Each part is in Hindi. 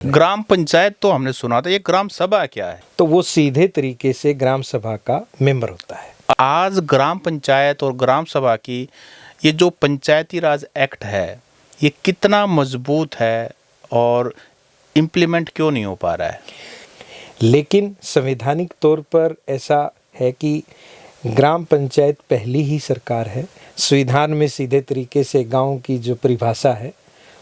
ग्राम पंचायत तो हमने सुना था, ये ग्राम सभा क्या है? तो वो सीधे तरीके से ग्राम सभा का मेंबर होता है। आज ग्राम पंचायत और ग्राम सभा की ये जो पंचायती राज एक्ट है, ये कितना मजबूत है और इम्प्लीमेंट क्यों नहीं हो पा रहा है? लेकिन संवैधानिक तौर पर ऐसा है कि ग्राम पंचायत पहली ही सरकार है। संविधान में सीधे तरीके से गांव की जो परिभाषा है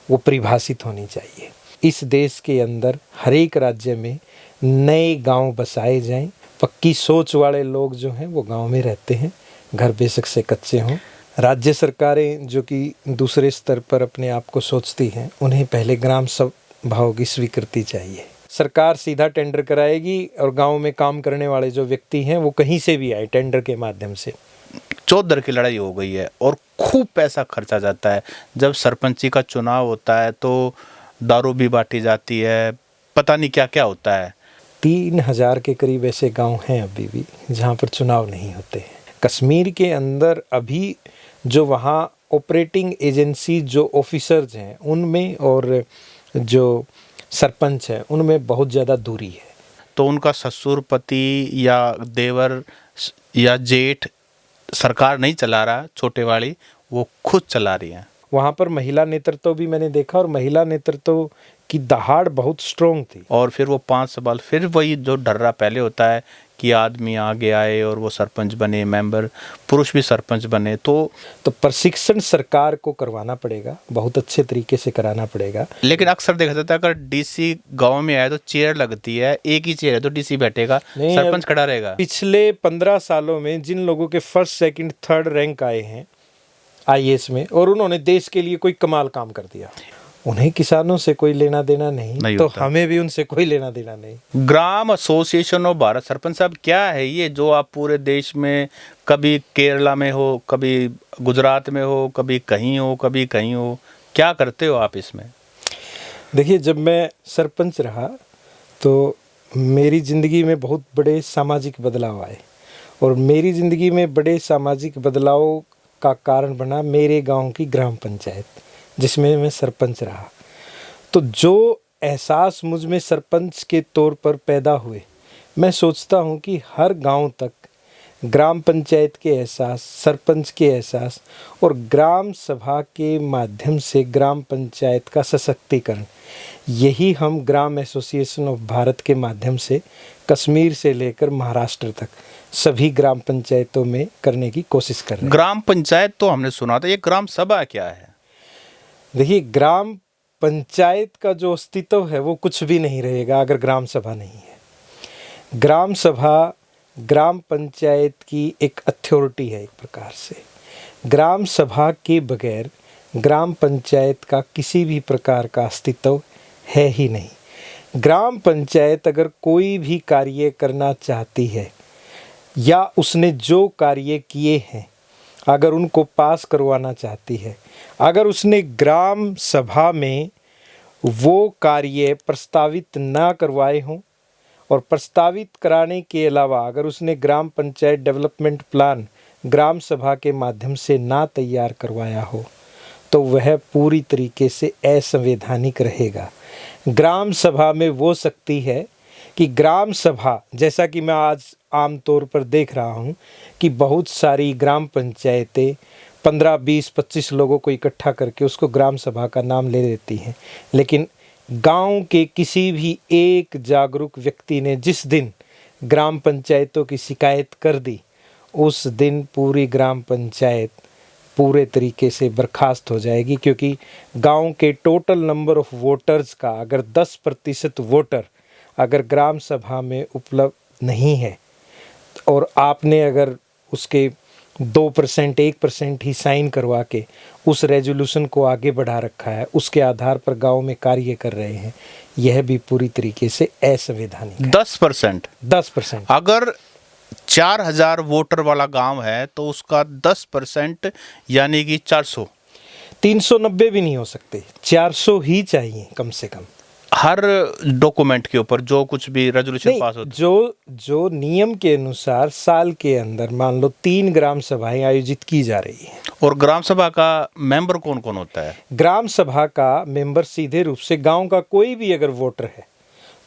वो परिभाषित होनी चाहिए। इस देश के अंदर हर एक राज्य में नए गांव बसाए जाएं। पक्की सोच वाले लोग जो हैं वो गांव में रहते हैं, घर बेशक से कच्चे हों। राज्य सरकारें जो कि दूसरे स्तर पर अपने आप को सोचती हैं, उन्हें पहले ग्राम सभाओं की स्वीकृति चाहिए। सरकार सीधा टेंडर कराएगी और गांव में काम करने वाले जो व्यक्ति हैं वो कहीं से भी आए टेंडर के माध्यम से। चौधर की लड़ाई हो गई है और खूब पैसा खर्चा जाता है। जब सरपंची का चुनाव होता है तो दारू भी बांटी जाती है, पता नहीं क्या क्या होता है। 3000 के करीब ऐसे गांव हैं अभी भी जहां पर चुनाव नहीं होते हैं। कश्मीर के अंदर अभी जो वहां ऑपरेटिंग एजेंसी जो ऑफिसर्स हैं उनमें और जो सरपंच है उनमें बहुत ज़्यादा दूरी है। तो उनका ससुर, पति या देवर या जेठ सरकार नहीं चला रहा, छोटे वाली वो खुद चला रही है। वहाँ पर महिला नेतृत्व भी मैंने देखा और महिला नेतृत्व की दहाड़ बहुत स्ट्रोंग थी। और फिर वो 5 साल फिर वही जो डर्रा पहले होता है कि आदमी आगे आए और वो सरपंच बने, मेंबर पुरुष भी सरपंच बने। तो प्रशिक्षण सरकार को करवाना पड़ेगा, बहुत अच्छे तरीके से कराना पड़ेगा। लेकिन अक्सर देखा जाता है अगर डीसी गांव में आए तो चेयर लगती है, एक ही चेयर है तो डीसी बैठेगा, सरपंच खड़ा रहेगा। पिछले 15 सालों में जिन लोगों के फर्स्ट, सेकंड, थर्ड रैंक आए हैं आईएएस में और उन्होंने देश के लिए कोई कमाल काम कर दिया, उन्हें किसानों से कोई लेना देना नहीं तो हमें भी उनसे कोई लेना देना नहीं। ग्राम एसोसिएशन ऑफ भारत, सरपंच साहब क्या है ये जो आप पूरे देश में, कभी केरला में हो, कभी गुजरात में हो, कभी कहीं हो, कभी कहीं हो, क्या करते हो आप इसमें? देखिए, जब मैं सरपंच रहा तो मेरी ज़िंदगी में बहुत बड़े सामाजिक बदलाव आए और मेरी ज़िंदगी में बड़े सामाजिक बदलाव का कारण बना मेरे गांव की ग्राम पंचायत जिसमें मैं सरपंच रहा। तो जो एहसास मुझ में सरपंच के तौर पर पैदा हुए, मैं सोचता हूं कि हर गांव तक ग्राम पंचायत के एहसास, सरपंच के एहसास और ग्राम सभा के माध्यम से ग्राम पंचायत का सशक्तिकरण, यही हम ग्राम एसोसिएशन ऑफ भारत के माध्यम से कश्मीर से लेकर महाराष्ट्र तक सभी ग्राम पंचायतों में करने की कोशिश कर रहे हैं। ग्राम पंचायत तो हमने सुना था, ये ग्राम सभा क्या है? देखिए, ग्राम पंचायत का जो अस्तित्व है वो कुछ भी नहीं रहेगा अगर ग्राम सभा नहीं है। ग्राम सभा ग्राम पंचायत की एक अथॉरिटी है एक प्रकार से। ग्राम सभा के बगैर ग्राम पंचायत का किसी भी प्रकार का अस्तित्व है ही नहीं। ग्राम पंचायत अगर कोई भी कार्य करना चाहती है या उसने जो कार्य किए हैं अगर उनको पास करवाना चाहती है, अगर उसने ग्राम सभा में वो कार्य प्रस्तावित ना करवाए हों और प्रस्तावित कराने के अलावा अगर उसने ग्राम पंचायत डेवलपमेंट प्लान ग्राम सभा के माध्यम से ना तैयार करवाया हो तो वह पूरी तरीके से असंवैधानिक रहेगा। ग्राम सभा में वो शक्ति है कि ग्राम सभा, जैसा कि मैं आज आम तौर पर देख रहा हूँ कि बहुत सारी ग्राम पंचायतें 15, 20, 25 लोगों को इकट्ठा करके उसको ग्राम सभा का नाम ले देती हैं, लेकिन गांव के किसी भी एक जागरूक व्यक्ति ने जिस दिन ग्राम पंचायतों की शिकायत कर दी, उस दिन पूरी ग्राम पंचायत पूरे तरीके से बर्खास्त हो जाएगी। क्योंकि गांव के टोटल नंबर ऑफ वोटर्स का अगर 10% वोटर अगर ग्राम सभा में उपलब्ध नहीं है और आपने अगर उसके 2%, 1% ही साइन करवा के उस रेजोल्यूशन को आगे बढ़ा रखा है, उसके आधार पर गांव में कार्य कर रहे हैं, यह भी पूरी तरीके से असंवैधानिक है। 10% अगर 4000 वोटर वाला गांव है तो उसका 10% यानी कि 400, 390 भी नहीं हो सकते, 400 ही चाहिए कम से कम। हर डॉक्यूमेंट के ऊपर जो कुछ भी रेजोल्यूशन नहीं, पास होता जो नियम के अनुसार साल के अंदर मान लो 3 ग्राम सभाएं आयोजित की जा रही हैं। है और ग्राम सभा का मेंबर कौन कौन होता है? ग्राम सभा का मेंबर सीधे रूप से गांव का कोई भी अगर वोटर है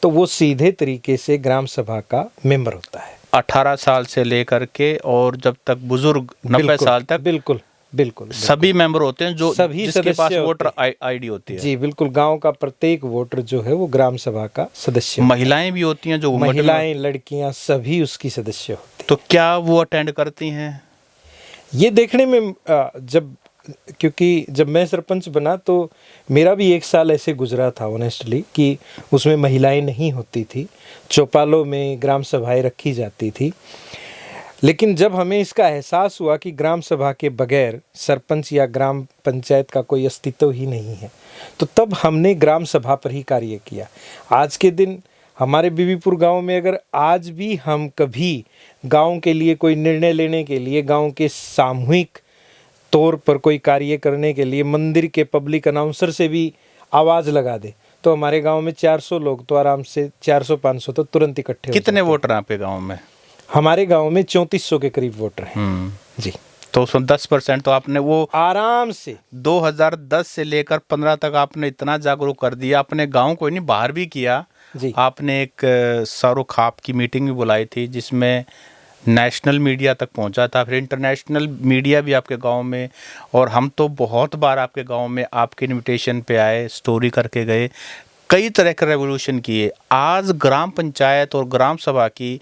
तो वो सीधे तरीके से ग्राम सभा का मेंबर होता है। 18 साल से लेकर के और जब तक बुजुर्ग 90 साल तक बिल्कुल बिल्कुल सभी मेंबर होते हैं, जो सभी जिसके पास सदस्य वोटर होते आईडी होती है। जी बिल्कुल, गांव का प्रत्येक वोटर जो है वो ग्राम सभा का सदस्य होता महिलाएं भी होती हैं जो है। घूंघट में- महिलाएं, लड़कियां सभी उसकी सदस्य होती तो क्या वो अटेंड करती हैं? हैं। ये देखने में क्योंकि जब मैं सरपंच बना तो मेरा भी 1 साल ऐसे गुजरा था ऑनेस्टली कि उसमें महिलाएं नहीं होती थी, चौपालों में ग्राम सभाएं रखी जाती थी। लेकिन जब हमें इसका एहसास हुआ कि ग्राम सभा के बगैर सरपंच या ग्राम पंचायत का कोई अस्तित्व ही नहीं है, तो तब हमने ग्राम सभा पर ही कार्य किया। आज के दिन हमारे बीबीपुर गांव में अगर आज भी हम कभी गांव के लिए कोई निर्णय लेने के लिए, गांव के सामूहिक तौर पर कोई कार्य करने के लिए मंदिर के पब्लिक अनाउंसर से भी आवाज़ लगा दे, तो हमारे गांव में 400 लोग तो आराम से 400-500 तो तुरंत इकट्ठे हो कितने जाते हैं। वोटर हैं आपके गांव में? हमारे गांव में 3400 के करीब वोटर हैं। जी, तो उसमें 10% तो आपने वो आराम से 2010 से लेकर 15 तक आपने इतना जागरूक कर दिया। अपने गांव को नहीं, बाहर भी किया। जी आपने एक शाहरुख खाप की मीटिंग भी बुलाई थी जिसमें नेशनल मीडिया तक पहुंचा था, फिर इंटरनेशनल मीडिया भी आपके गांव में। और हम तो बहुत बार आपके गांव में आपके इनविटेशन पे आए, स्टोरी करके गए, कई तरह के रेवोल्यूशन किए। आज ग्राम पंचायत और ग्राम सभा की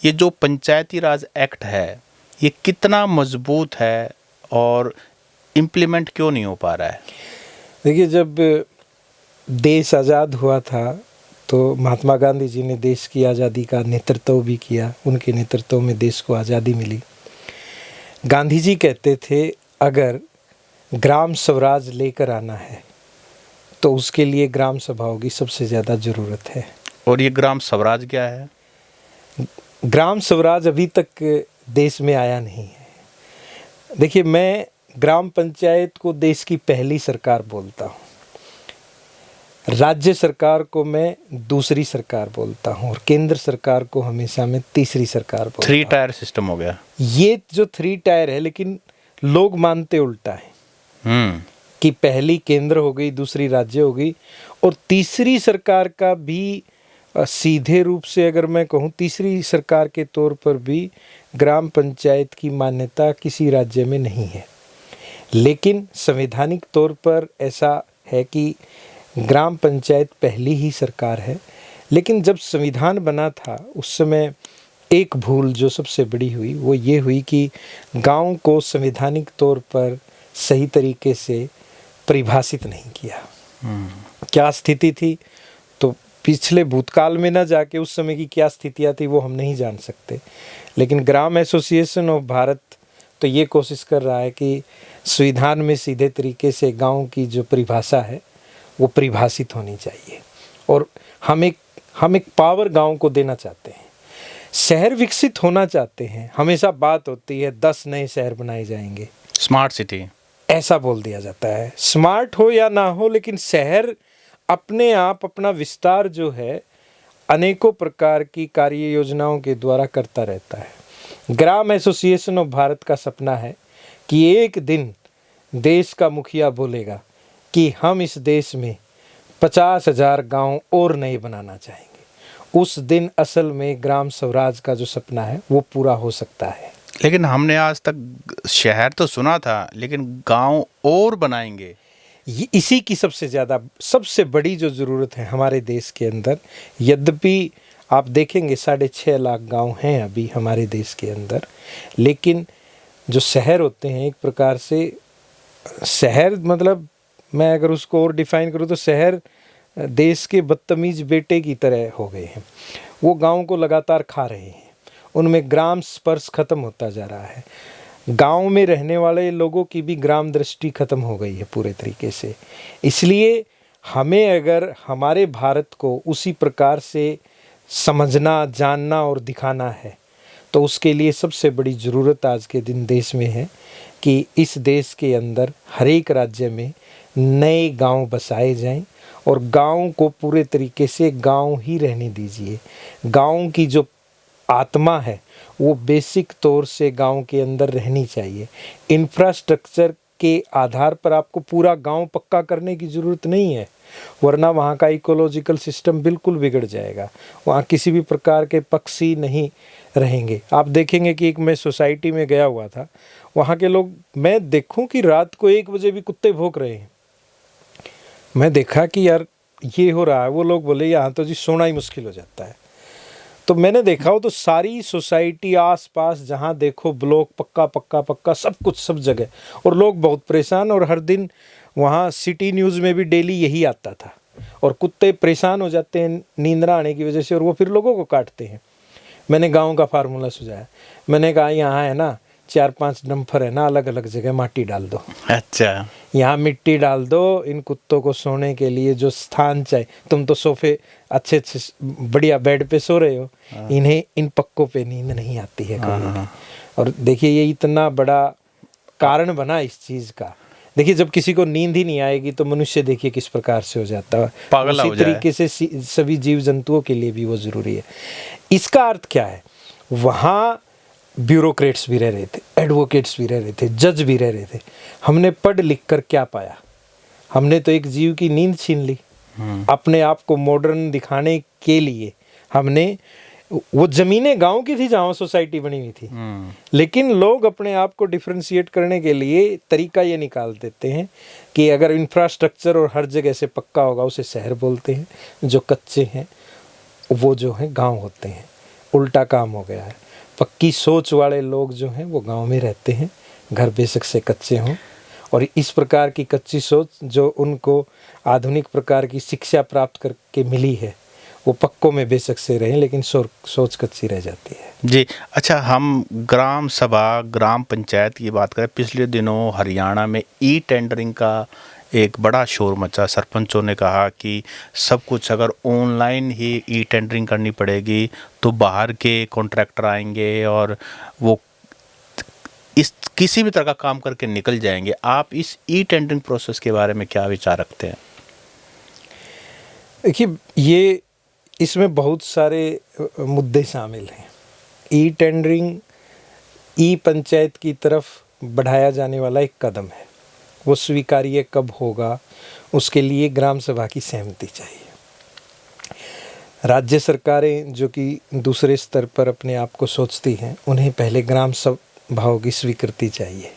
ये जो पंचायती राज एक्ट है, ये कितना मजबूत है और इम्प्लीमेंट क्यों नहीं हो पा रहा है? देखिए, जब देश आज़ाद हुआ था तो महात्मा गांधी जी ने देश की आज़ादी का नेतृत्व भी किया। उनके नेतृत्व में देश को आज़ादी मिली। गांधी जी कहते थे अगर ग्राम स्वराज लेकर आना है तो उसके लिए ग्राम सभाओं की सबसे ज़्यादा ज़रूरत है। और ये ग्राम स्वराज क्या है? ग्राम स्वराज अभी तक देश में आया नहीं है। देखिए, मैं ग्राम पंचायत को देश की पहली सरकार बोलता हूँ, राज्य सरकार को मैं दूसरी सरकार बोलता हूँ और केंद्र सरकार को हमेशा मैं तीसरी सरकार बोलता हूँ। 3 टायर सिस्टम हो गया। ये जो 3 टायर है, लेकिन लोग मानते उल्टा है कि पहली केंद्र हो गई, दूसरी राज्य हो गई और तीसरी सरकार का भी सीधे रूप से अगर मैं कहूँ, तीसरी सरकार के तौर पर भी ग्राम पंचायत की मान्यता किसी राज्य में नहीं है। लेकिन संवैधानिक तौर पर ऐसा है कि ग्राम पंचायत पहली ही सरकार है। लेकिन जब संविधान बना था उस समय एक भूल जो सबसे बड़ी हुई वो ये हुई कि गांव को संवैधानिक तौर पर सही तरीके से परिभाषित नहीं किया। क्या स्थिति थी तो पिछले भूतकाल में ना जाके उस समय की क्या स्थितियाँ थी वो हम नहीं जान सकते। लेकिन ग्राम एसोसिएशन ऑफ भारत तो ये कोशिश कर रहा है कि संविधान में सीधे तरीके से गांव की जो परिभाषा है वो परिभाषित होनी चाहिए। और हम एक पावर गांव को देना चाहते हैं। शहर विकसित होना चाहते हैं। हमेशा बात होती है 10 नए शहर बनाए जाएंगे, स्मार्ट सिटी ऐसा बोल दिया जाता है। स्मार्ट हो या ना हो, लेकिन शहर अपने आप अपना विस्तार जो है अनेकों प्रकार की कार्य योजनाओं के द्वारा करता रहता है। ग्राम एसोसिएशन ऑफ भारत का सपना है कि एक दिन देश का मुखिया बोलेगा कि हम इस देश में 50,000 गांव और नए बनाना चाहेंगे। उस दिन असल में ग्राम स्वराज का जो सपना है वो पूरा हो सकता है। लेकिन हमने आज तक शहर तो सुना था, लेकिन गांव और बनाएंगे, इसी की सबसे बड़ी जो ज़रूरत है हमारे देश के अंदर। यद्यपि आप देखेंगे 6.5 लाख गांव हैं अभी हमारे देश के अंदर, लेकिन जो शहर होते हैं एक प्रकार से शहर मतलब मैं अगर उसको और डिफ़ाइन करूँ तो शहर देश के बदतमीज बेटे की तरह हो गए हैं। वो गांव को लगातार खा रहे हैं, उनमें ग्राम स्पर्श खत्म होता जा रहा है। गांव में रहने वाले लोगों की भी ग्राम दृष्टि खत्म हो गई है पूरे तरीके से। इसलिए हमें अगर हमारे भारत को उसी प्रकार से समझना, जानना और दिखाना है तो उसके लिए सबसे बड़ी ज़रूरत आज के दिन देश में है कि इस देश के अंदर हर एक राज्य में नए गांव बसाए जाएं और गांव को पूरे तरीके से गांव ही रहने दीजिए। गांव की जो आत्मा है वो बेसिक तौर से गांव के अंदर रहनी चाहिए। इंफ्रास्ट्रक्चर के आधार पर आपको पूरा गांव पक्का करने की ज़रूरत नहीं है, वरना वहाँ का इकोलॉजिकल सिस्टम बिल्कुल बिगड़ जाएगा। वहाँ किसी भी प्रकार के पक्षी नहीं रहेंगे। आप देखेंगे कि एक मैं सोसाइटी में गया हुआ था, वहाँ के लोग, मैं देखूं कि रात को 1 बजे भी कुत्ते भौंक रहे हैं। मैं देखा कि यार ये हो रहा है। वो लोग बोले यहाँ तो जी सोना ही मुश्किल हो जाता है। तो मैंने देखा हो तो सारी सोसाइटी आस-पास जहाँ देखो ब्लॉक पक्का पक्का पक्का, सब कुछ सब जगह, और लोग बहुत परेशान। और हर दिन वहाँ सिटी न्यूज़ में भी डेली यही आता था। और कुत्ते परेशान हो जाते हैं नींद ना आने की वजह से, और वो फिर लोगों को काटते हैं। मैंने गांव का फार्मूला सुझाया। मैंने कहा यहाँ है ना 4-5 डंपर है ना, अलग अलग जगह माटी डाल दो। अच्छा, यहाँ मिट्टी डाल दो। इन कुत्तों को सोने के लिए जो स्थान चाहिए, तुम तो सोफे अच्छे अच्छे बढ़िया बेड पे सो रहे हो, इन्हें इन पक्कों पे नींद नहीं आती है कभी भी। और देखिए ये इतना बड़ा कारण बना इस चीज़ का। देखिए जब किसी को नींद ही नहीं आएगी तो मनुष्य देखिए किस प्रकार से हो जाता है। पागल हो उसी जाए। तरीके से सभी जीव जंतुओं के लिए भी वो ज़रूरी है। इसका अर्थ क्या है? वहाँ ब्यूरोक्रेट्स भी रह रहे थे, एडवोकेट्स भी रह रहे थे, जज भी रह रहे थे। हमने पढ़ लिख कर क्या पाया? हमने तो एक जीव की नींद छीन ली। अपने आप को मॉडर्न दिखाने के लिए हमने, वो ज़मीनें गांव की थी जहाँ सोसाइटी बनी हुई थी, लेकिन लोग अपने आप को डिफ्रेंशिएट करने के लिए तरीका ये निकाल देते हैं कि अगर इंफ्रास्ट्रक्चर और हर जगह से पक्का होगा उसे शहर बोलते हैं, जो कच्चे हैं वो जो हैं गांव होते हैं। उल्टा काम हो गया है। पक्की सोच वाले लोग जो हैं वो गांव में रहते हैं, घर बेशक से कच्चे हों। और इस प्रकार की कच्ची सोच जो उनको आधुनिक प्रकार की शिक्षा प्राप्त करके मिली है, वो पक्कों में बेशक से रहें, लेकिन सोच कच्ची रह जाती है। जी। अच्छा, हम ग्राम सभा, ग्राम पंचायत की बात करें, पिछले दिनों हरियाणा में ई टेंडरिंग का एक बड़ा शोर मचा। सरपंचों ने कहा कि सब कुछ अगर ऑनलाइन ही ई टेंडरिंग करनी पड़ेगी तो बाहर के कॉन्ट्रैक्टर आएंगे और वो इस किसी भी तरह का काम करके निकल जाएंगे। आप इस ई टेंडरिंग प्रोसेस के बारे में क्या विचार रखते हैं? देखिए ये, इसमें बहुत सारे मुद्दे शामिल हैं। ई टेंडरिंग ई पंचायत की तरफ बढ़ाया जाने वाला एक कदम है। वो स्वीकार्य कब होगा, उसके लिए ग्राम सभा की सहमति चाहिए। राज्य सरकारें जो कि दूसरे स्तर पर अपने आप को सोचती हैं, उन्हें पहले ग्राम सभाओं की स्वीकृति चाहिए।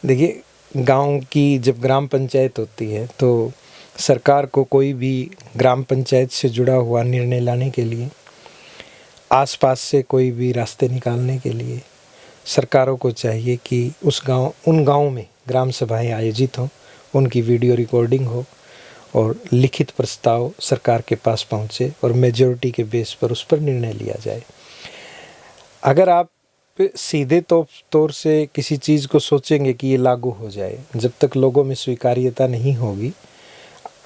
देखिए गांव की जब ग्राम पंचायत होती है तो सरकार को कोई भी ग्राम पंचायत से जुड़ा हुआ निर्णय लाने के लिए, आसपास से कोई भी रास्ते निकालने के लिए सरकारों को चाहिए कि उन गाँव में ग्राम सभाएं आयोजित हों, उनकी वीडियो रिकॉर्डिंग हो और लिखित प्रस्ताव सरकार के पास पहुंचे और मेजॉरिटी के बेस पर उस पर निर्णय लिया जाए। अगर आप सीधे तौर से किसी चीज़ को सोचेंगे कि ये लागू हो जाए, जब तक लोगों में स्वीकार्यता नहीं होगी,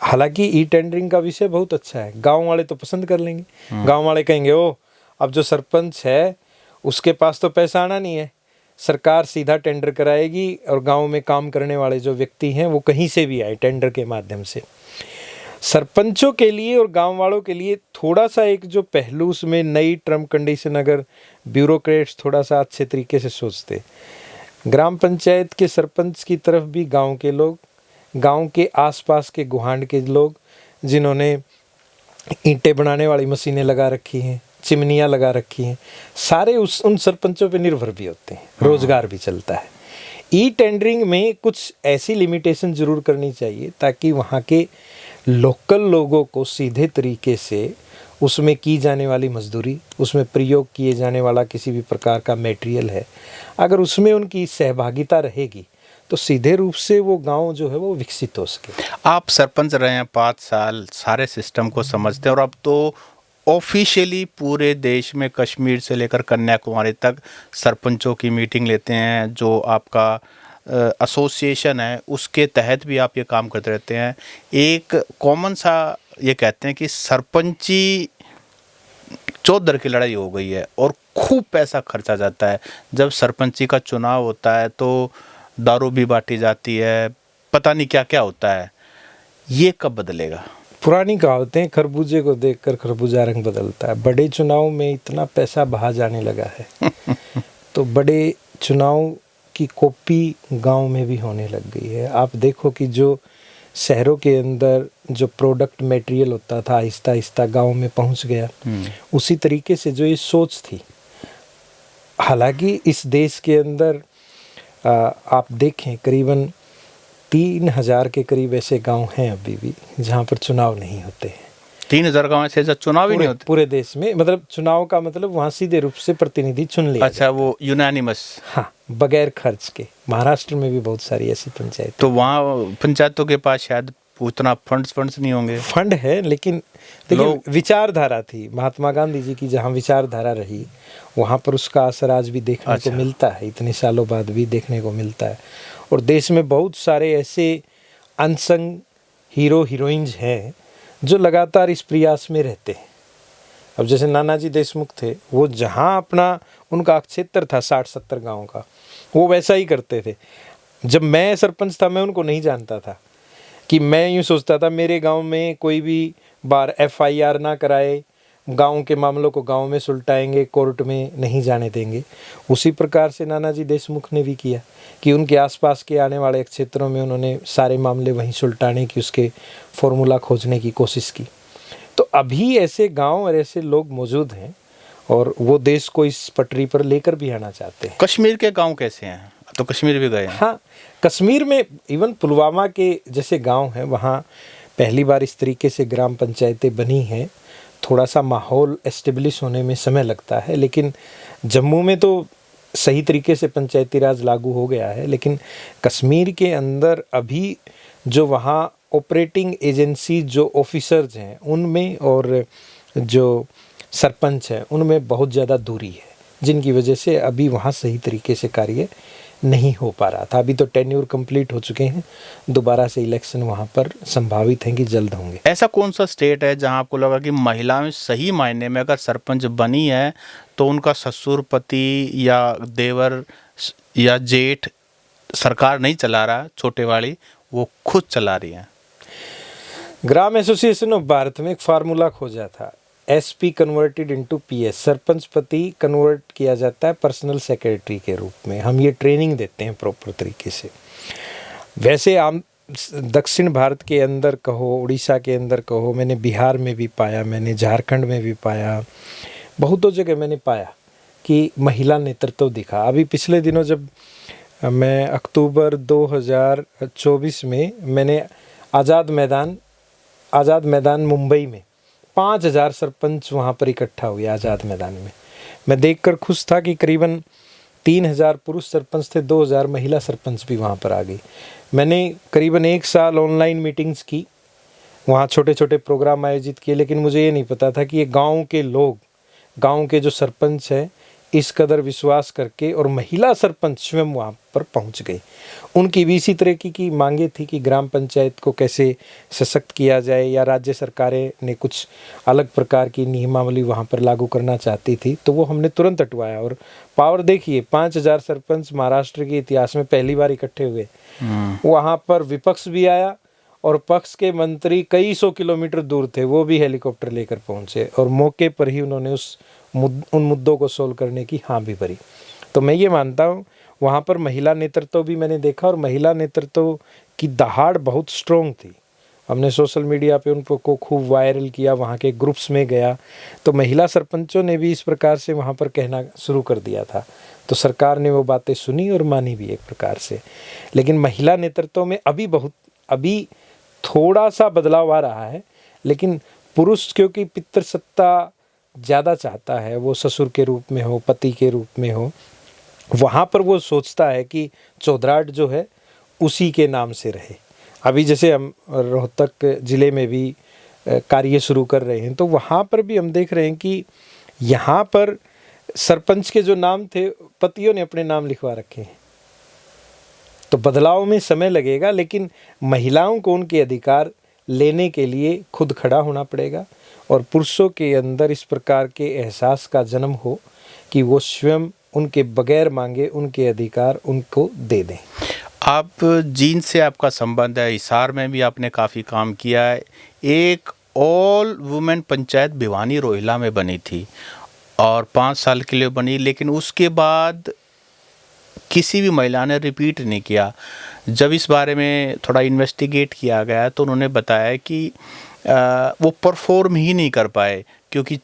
हालांकि ई टेंडरिंग का विषय बहुत अच्छा है, गांव वाले तो पसंद कर लेंगे। गांव वाले कहेंगे ओ अब जो सरपंच है उसके पास तो पैसा आना नहीं है, सरकार सीधा टेंडर कराएगी और गांव में काम करने वाले जो व्यक्ति हैं वो कहीं से भी आए टेंडर के माध्यम से। सरपंचों के लिए और गांव वालों के लिए थोड़ा सा एक जो पहलू उसमें नई टर्म कंडीशन, अगर ब्यूरोक्रेट्स थोड़ा सा अच्छे तरीके से सोचते, ग्राम पंचायत के सरपंच की तरफ भी गांव के लोग, गांव के आसपास के गुहांड के लोग जिन्होंने ईंटें बनाने वाली मशीनें लगा रखी हैं, चिमनियाँ लगा रखी हैं, सारे उन सरपंचों पे निर्भर भी होते हैं, रोजगार भी चलता है। ई टेंडरिंग में कुछ ऐसी लिमिटेशन जरूर करनी चाहिए ताकि वहाँ के लोकल लोगों को सीधे तरीके से उसमें की जाने वाली मजदूरी, उसमें प्रयोग किए जाने वाला किसी भी प्रकार का मटेरियल है, अगर उसमें उनकी सहभागिता रहेगी तो सीधे रूप से वो गांव जो है वो विकसित हो सके। आप सरपंच रहे हैं 5 साल, सारे सिस्टम को समझते हैं और अब तो ऑफिशियली पूरे देश में कश्मीर से लेकर कन्याकुमारी तक सरपंचों की मीटिंग लेते हैं। जो आपका एसोसिएशन है उसके तहत भी आप ये काम करते रहते हैं। एक कॉमन सा ये कहते हैं कि सरपंची चौधर की लड़ाई हो गई है और खूब पैसा खर्चा जाता है। जब सरपंची का चुनाव होता है तो दारू भी बांटी जाती है, पता नहीं क्या क्या होता है। ये कब बदलेगा? पुरानी कहावतें, खरबूजे को देखकर खरबूजा रंग बदलता है। बड़े चुनाव में इतना पैसा बहा जाने लगा है तो बड़े चुनाव की कॉपी गांव में भी होने लग गई है। आप देखो कि जो शहरों के अंदर जो प्रोडक्ट मटेरियल होता था आहिस्ता आहिस्ता गांव में पहुंच गया। उसी तरीके से जो ये सोच थी, हालांकि इस देश के अंदर आप देखें करीबन 3000 के करीब ऐसे गांव हैं अभी भी जहां पर चुनाव नहीं होते हैं। 3000 गाँव ऐसे जहाँ चुनाव ही नहीं होते पूरे देश में, मतलब चुनाव का मतलब वहां सीधे रूप से प्रतिनिधि चुन लिया। अच्छा, वो यूनानिमस। हाँ, बगैर खर्च के। महाराष्ट्र में भी बहुत सारी ऐसी पंचायत। तो वहाँ पंचायतों के पास शायद उतना फंड्स नहीं होंगे। फंड है, लेकिन देखिए विचारधारा थी महात्मा गांधी जी की, जहाँ विचारधारा रही वहाँ पर उसका असर आज भी देखने को मिलता है, इतने सालों बाद भी देखने को मिलता है। और देश में बहुत सारे ऐसे अनसंग हीरो हीरोइंस हैं जो लगातार इस प्रयास में रहते हैं। अब जैसे नानाजी देशमुख थे, वो जहाँ अपना उनका क्षेत्र था 60-70 गाँव का, वो वैसा ही करते थे। जब मैं सरपंच था मैं उनको नहीं जानता था, कि मैं यूँ सोचता था मेरे गांव में कोई भी बार FIR ना कराए, गांव के मामलों को गांव में सुलटाएंगे, कोर्ट में नहीं जाने देंगे। उसी प्रकार से नानाजी देशमुख ने भी किया कि उनके आसपास के आने वाले क्षेत्रों में उन्होंने सारे मामले वहीं सुलटाने की, उसके फॉर्मूला खोजने की कोशिश की। तो अभी ऐसे गांव और ऐसे लोग मौजूद हैं और वो देश को इस पटरी पर लेकर भी आना चाहते हैं। कश्मीर के गांव कैसे हैं? तो कश्मीर भी गए हैं। हाँ, कश्मीर में इवन पुलवामा के जैसे गांव हैं, वहाँ पहली बार इस तरीके से ग्राम पंचायतें बनी हैं। थोड़ा सा माहौल एस्टेब्लिश होने में समय लगता है, लेकिन जम्मू में तो सही तरीके से पंचायती राज लागू हो गया है। लेकिन कश्मीर के अंदर अभी जो वहाँ ऑपरेटिंग एजेंसी जो ऑफिसर्स हैं उनमें और जो सरपंच हैं उनमें बहुत ज़्यादा दूरी है, जिनकी वजह से अभी वहाँ सही तरीके से कार्य नहीं हो पा रहा था। अभी तो टेन्योर कंप्लीट हो चुके हैं, दोबारा से इलेक्शन वहाँ पर संभावित हैं कि जल्द होंगे। ऐसा कौन सा स्टेट है जहाँ आपको लगा कि महिलाएं सही मायने में अगर सरपंच बनी है तो उनका ससुर, पति या देवर या जेठ सरकार नहीं चला रहा, छोटे वाली, वो खुद चला रही है? ग्राम एसोसिएशन ऑफ भारत में एक फार्मूला खोजा था, SP converted into PS, sarpanch पति कन्वर्ट किया जाता है पर्सनल सेक्रेटरी के रूप में। हम ये ट्रेनिंग देते हैं प्रॉपर तरीके से। वैसे आम दक्षिण भारत के अंदर कहो, उड़ीसा के अंदर कहो, मैंने बिहार में भी पाया, मैंने झारखंड में भी पाया, बहुतों जगह मैंने पाया कि महिला नेतृत्व दिखा। अभी पिछले दिनों जब मैं अक्टूबर 2024 में मैंने आज़ाद मैदान मुंबई में 5000 सरपंच वहाँ पर इकट्ठा हुए आज़ाद मैदान में। मैं देखकर खुश था कि करीबन 3000 पुरुष सरपंच थे, 2000 महिला सरपंच भी वहाँ पर आ गई। मैंने करीबन 1 साल ऑनलाइन मीटिंग्स की, वहाँ छोटे छोटे प्रोग्राम आयोजित किए, लेकिन मुझे ये नहीं पता था कि ये गाँव के लोग, गाँव के जो सरपंच हैं, इस कदर विश्वास करके और महिला सरपंच स्वयं वहाँ पर पहुँच गई। उनकी भी इसी तरह की मांगे थी कि ग्राम पंचायत को कैसे सशक्त किया जाए, या राज्य सरकारें ने कुछ अलग प्रकार की नियमावली वहाँ पर लागू करना चाहती थी, तो वो हमने तुरंत हटवाया। और पावर देखिए, 5000 सरपंच महाराष्ट्र के इतिहास में पहली बार इकट्ठे हुए। वहाँ पर विपक्ष भी आया और पक्ष के मंत्री कई 100 किलोमीटर दूर थे, वो भी हेलीकॉप्टर लेकर पहुँचे और मौके पर ही उन्होंने उन मुद्दों को सोल्व करने की हाँ भी भरी। तो मैं ये मानता हूँ वहाँ पर महिला नेतृत्व भी मैंने देखा, और महिला नेतृत्व की दहाड़ बहुत स्ट्रोंग थी। हमने सोशल मीडिया पे उनको खूब वायरल किया, वहाँ के ग्रुप्स में गया तो महिला सरपंचों ने भी इस प्रकार से वहाँ पर कहना शुरू कर दिया था। तो सरकार ने वो बातें सुनी और मानी भी एक प्रकार से। लेकिन महिला नेतृत्व में अभी थोड़ा सा बदलाव आ रहा है, लेकिन पुरुष क्योंकि पितृसत्ता ज़्यादा चाहता है, वो ससुर के रूप में हो, पति के रूप में हो, वहाँ पर वो सोचता है कि चौधराट जो है उसी के नाम से रहे। अभी जैसे हम रोहतक ज़िले में भी कार्य शुरू कर रहे हैं, तो वहाँ पर भी हम देख रहे हैं कि यहाँ पर सरपंच के जो नाम थे पतियों ने अपने नाम लिखवा रखे हैं। तो बदलाव में समय लगेगा, लेकिन महिलाओं को उनके अधिकार लेने के लिए खुद खड़ा होना पड़ेगा और पुरुषों के अंदर इस प्रकार के एहसास का जन्म हो कि वो स्वयं उनके बगैर मांगे उनके अधिकार उनको दे दें। आप जींद से आपका संबंध है, हिसार में भी आपने काफ़ी काम किया है। एक ऑल वुमेन पंचायत भिवानी रोहिला में बनी थी और 5 साल के लिए बनी, लेकिन उसके बाद किसी भी महिला ने रिपीट नहीं किया। जब इस बारे में थोड़ा इन्वेस्टिगेट किया गया तो उन्होंने बताया कि वो परफॉर्म ही नहीं कर पाए, क्योंकि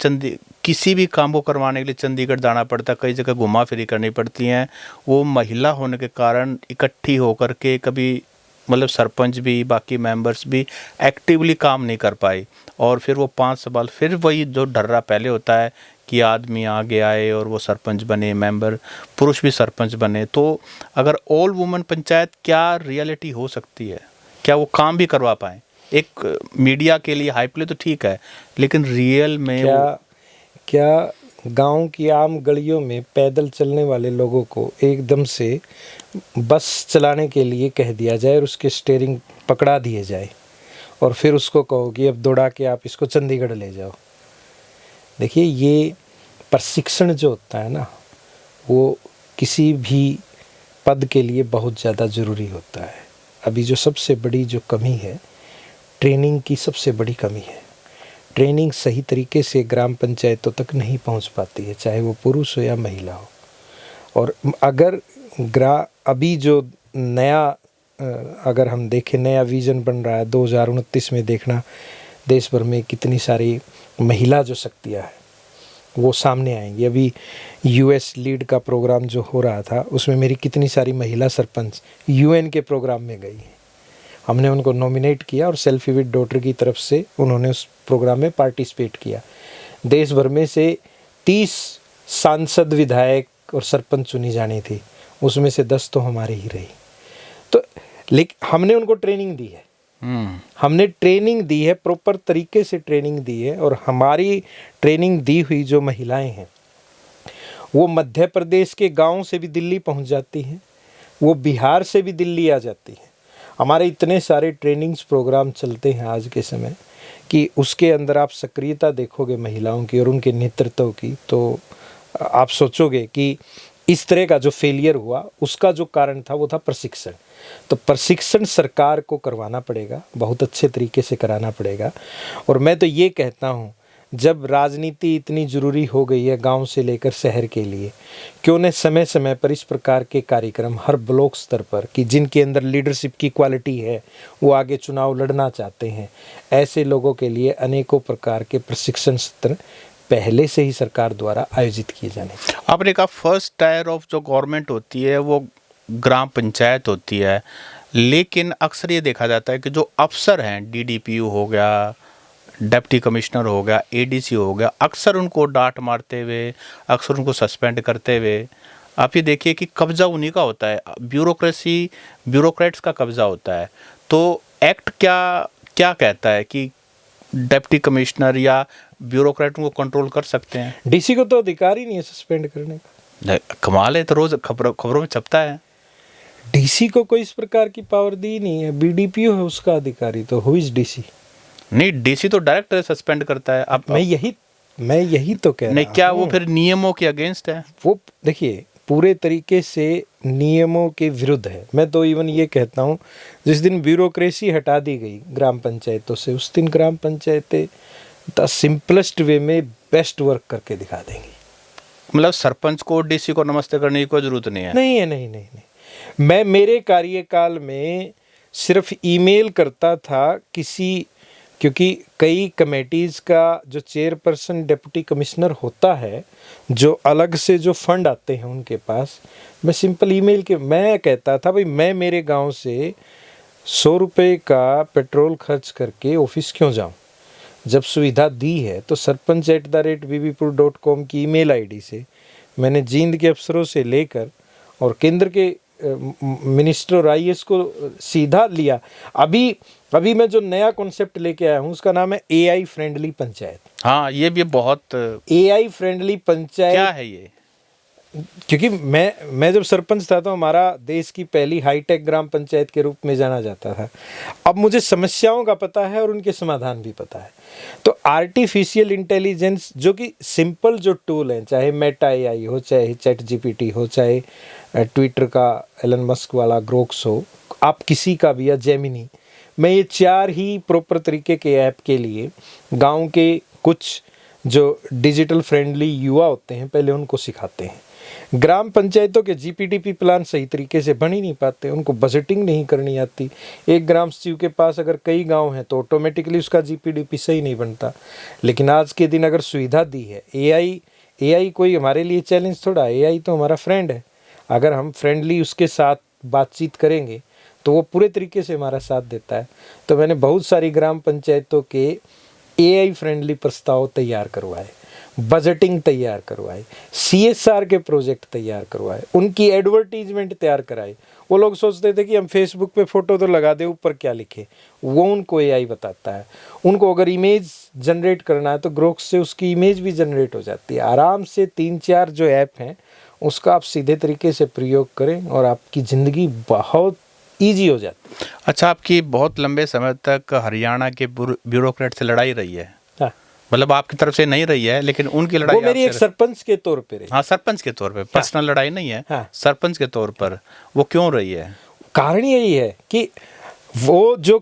किसी भी काम को करवाने के लिए चंडीगढ़ जाना पड़ता, कई जगह घुमा फिरी करनी पड़ती हैं। वो महिला होने के कारण इकट्ठी होकर के कभी मतलब सरपंच भी बाकी मेंबर्स भी एक्टिवली काम नहीं कर पाए, और फिर वो 5 साल फिर वही जो ढर्रा पहले होता है कि आदमी आगे आए और वो सरपंच बने, मेंबर पुरुष भी सरपंच बने। तो अगर ऑल वुमेन पंचायत क्या रियलिटी हो सकती है, क्या वो काम भी करवा पाए? एक मीडिया के लिए हाइप ले तो ठीक है, लेकिन रियल में क्या गांव की आम गलियों में पैदल चलने वाले लोगों को एकदम से बस चलाने के लिए कह दिया जाए और उसके स्टीयरिंग पकड़ा दिए जाए और फिर उसको कहो कि अब दौड़ा के आप इसको चंडीगढ़ ले जाओ? देखिए, ये प्रशिक्षण जो होता है ना, वो किसी भी पद के लिए बहुत ज़्यादा ज़रूरी होता है। अभी जो सबसे बड़ी जो कमी है, ट्रेनिंग की सबसे बड़ी कमी है। ट्रेनिंग सही तरीके से ग्राम पंचायतों तक नहीं पहुंच पाती है, चाहे वो पुरुष हो या महिला हो। और अगर अभी जो नया अगर हम देखें, नया विज़न बन रहा है 2029 में, देखना देश भर में कितनी सारी महिला जो शक्तियाँ हैं वो सामने आएंगी। अभी यूएस लीड का प्रोग्राम जो हो रहा था, उसमें मेरी कितनी सारी महिला सरपंच यूएन के प्रोग्राम में गई हैं। हमने उनको नॉमिनेट किया और सेल्फी विद डॉटर की तरफ से उन्होंने उस प्रोग्राम में पार्टिसिपेट किया। देश भर में से 30 सांसद, विधायक और सरपंच चुनी जानी थी, उसमें से 10 तो हमारी ही रही। तो लेकिन हमने उनको ट्रेनिंग दी है, हमने ट्रेनिंग दी है, प्रॉपर तरीके से ट्रेनिंग दी है। और हमारी ट्रेनिंग दी हुई जो महिलाएं हैं वो मध्य प्रदेश के गांव से भी दिल्ली पहुंच जाती हैं, वो बिहार से भी दिल्ली आ जाती हैं। हमारे इतने सारे ट्रेनिंग्स प्रोग्राम चलते हैं आज के समय कि उसके अंदर आप सक्रियता देखोगे महिलाओं की और उनके नेतृत्व की, तो आप सोचोगे कि इस तरह का जो फेलियर हुआ उसका जो कारण था वो था प्रशिक्षण। तो प्रशिक्षण सरकार को करवाना पड़ेगा, बहुत अच्छे तरीके से कराना पड़ेगा। और मैं तो ये कहता हूँ, जब राजनीति इतनी ज़रूरी हो गई है गांव से लेकर शहर के लिए, क्यों न समय समय पर इस प्रकार के कार्यक्रम हर ब्लॉक स्तर पर, कि जिनके अंदर लीडरशिप की क्वालिटी है, वो आगे चुनाव लड़ना चाहते हैं, ऐसे लोगों के लिए अनेकों प्रकार के प्रशिक्षण सत्र पहले से ही सरकार द्वारा आयोजित किए जाने चाहिए। आपने कहा फर्स्ट टायर ऑफ जो गवर्नमेंट होती है वो ग्राम पंचायत होती है, लेकिन अक्सर ये देखा जाता है कि जो अफसर हैं, डीडीपीओ हो गया, डिप्टी कमिश्नर हो गया, एडीसी हो गया, अक्सर उनको डांट मारते हुए, अक्सर उनको सस्पेंड करते हुए, आप ये देखिए कि कब्जा उन्हीं का होता है, ब्यूरोक्रेट्स का कब्जा होता है। तो एक्ट क्या क्या कहता है कि डिप्टी कमिश्नर या ब्यूरोक्रेट को कंट्रोल कर सकते हैं? डीसी को तो अधिकार ही नहीं है सस्पेंड करने का। कमाल है, तो रोज खबरों में छपता है। डीसी को कोई इस प्रकार की पावर दी नहीं है, बीडीपीओ है उसका अधिकारी, तो हु इज डीसी? नहीं, डीसी तो डायरेक्ट सस्पेंड करता है। अब मैं यही तो कह रहा हूं। नहीं, क्या वो फिर नियमों के अगेंस्ट है? वो देखिए, पूरे तरीके से नियमों के विरुद्ध है। मैं तो इवन ये कहता हूँ, जिस दिन ब्यूरोक्रेसी हटा दी गई ग्राम पंचायतों से, उस दिन ग्राम पंचायतें द सिंपलेस्ट वे में बेस्ट वर्क करके दिखा देंगी। मतलब सरपंच को डीसी को नमस्ते करने की कोई जरूरत नहीं है? नहीं। मैं मेरे कार्यकाल में सिर्फ ईमेल करता था क्योंकि कई कमेटीज़ का जो चेयरपर्सन डिप्टी कमिश्नर होता है, जो अलग से जो फंड आते हैं उनके पास, मैं सिंपल ईमेल के मैं कहता था, भाई मैं मेरे गांव से 100 रुपये का पेट्रोल खर्च करके ऑफिस क्यों जाऊं? जब सुविधा दी है तो sarpanch@bbpur.com की ईमेल आईडी से मैंने जींद के अफसरों से लेकर और केंद्र के मिनिस्टर और आईएएस को सीधा लिया। अभी मैं जो नया कॉन्सेप्ट लेके आया हूँ उसका नाम है एआई फ्रेंडली पंचायत। हाँ, ये भी बहुत एआई फ्रेंडली पंचायत क्या है ये? क्योंकि मैं जब सरपंच था तो हमारा देश की पहली हाईटेक ग्राम पंचायत के रूप में जाना जाता था। अब मुझे समस्याओं का पता है और उनके समाधान भी पता है। तो आर्टिफिशियल इंटेलिजेंस जो कि सिंपल जो टूल हैं, चाहे मेटा एआई हो, चाहे चैट जीपीटी हो, चाहे ट्विटर का एलन मस्क वाला ग्रोक्स हो, आप किसी का भी, या जेमिनी, मैं ये 4 ही प्रॉपर तरीके के ऐप के लिए गांव के कुछ जो डिजिटल फ्रेंडली युवा होते हैं पहले उनको सिखाते हैं। ग्राम पंचायतों के जीपीडीपी प्लान सही तरीके से बन ही नहीं पाते, उनको बजटिंग नहीं करनी आती। एक ग्राम सचिव के पास अगर कई गांव हैं तो ऑटोमेटिकली उसका जीपीडीपी सही नहीं बनता। लेकिन आज के दिन अगर सुविधा दी है, एआई कोई हमारे लिए चैलेंज थोड़ा, एआई तो हमारा फ्रेंड है। अगर हम फ्रेंडली उसके साथ बातचीत करेंगे तो वो पूरे तरीके से हमारा साथ देता है। तो मैंने बहुत सारी ग्राम पंचायतों के एआई फ्रेंडली प्रस्ताव तैयार करवाए, बजटिंग तैयार करवाए, सीएसआर के प्रोजेक्ट तैयार करवाए, उनकी एडवर्टीजमेंट तैयार कराई। वो लोग सोचते थे कि हम फेसबुक पे फोटो तो लगा दे, ऊपर क्या लिखे, वो उनको एआई बताता है। उनको अगर इमेज जनरेट करना है तो ग्रोक्स से उसकी इमेज भी जनरेट हो जाती है। आराम से 3-4 जो ऐप हैं उसका आप सीधे तरीके से प्रयोग करें और आपकी ज़िंदगी बहुत ईजी हो जाती है। अच्छा, आपकी बहुत लंबे समय तक हरियाणा के ब्यूरोक्रेट से लड़ाई रही है। हाँ, मतलब आपकी तरफ से नहीं रही है, लेकिन उनकी लड़ाई वो मेरी एक आपसे सरपंच के तौर पे रही। हाँ, सरपंच के तौर पे, पर्सनल लड़ाई नहीं है। हाँ। सरपंच के तौर पर वो क्यों रही है? कारण यही है कि वो जो